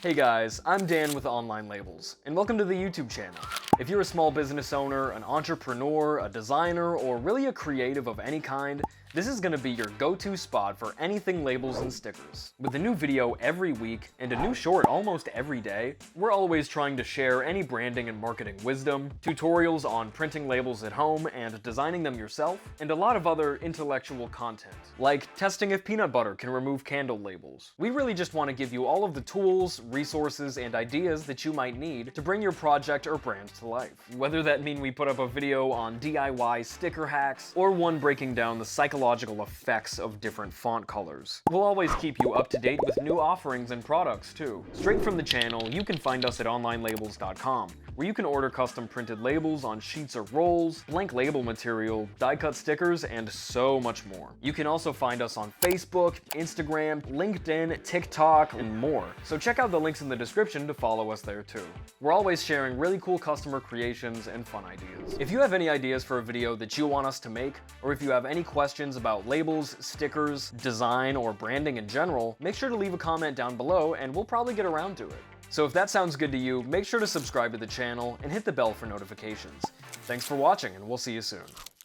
Hey guys, I'm Dan with OnlineLabels, and welcome to the YouTube channel. If you're a small business owner, an entrepreneur, a designer, or really a creative of any kind, this is going to be your go-to spot for anything labels and stickers. With a new video every week and a new short almost every day, we're always trying to share any branding and marketing wisdom, tutorials on printing labels at home and designing them yourself, and a lot of other intellectual content, like testing if peanut butter can remove candle labels. We really just want to give you all of the tools, resources, and ideas that you might need to bring your project or brand to life. Whether that mean we put up a video on DIY sticker hacks, or one breaking down the psychological effects of different font colors. We'll always keep you up to date with new offerings and products too. Straight from the channel, you can find us at OnlineLabels.com, where you can order custom printed labels on sheets or rolls, blank label material, die-cut stickers, and so much more. You can also find us on Facebook, Instagram, LinkedIn, TikTok, and more. So check out the links in the description to follow us there too. We're always sharing really cool customer creations and fun ideas. If you have any ideas for a video that you want us to make, or if you have any questions about labels, stickers, design, or branding in general, make sure to leave a comment down below and we'll probably get around to it. So if that sounds good to you, make sure to subscribe to the channel and hit the bell for notifications. Thanks for watching, and we'll see you soon.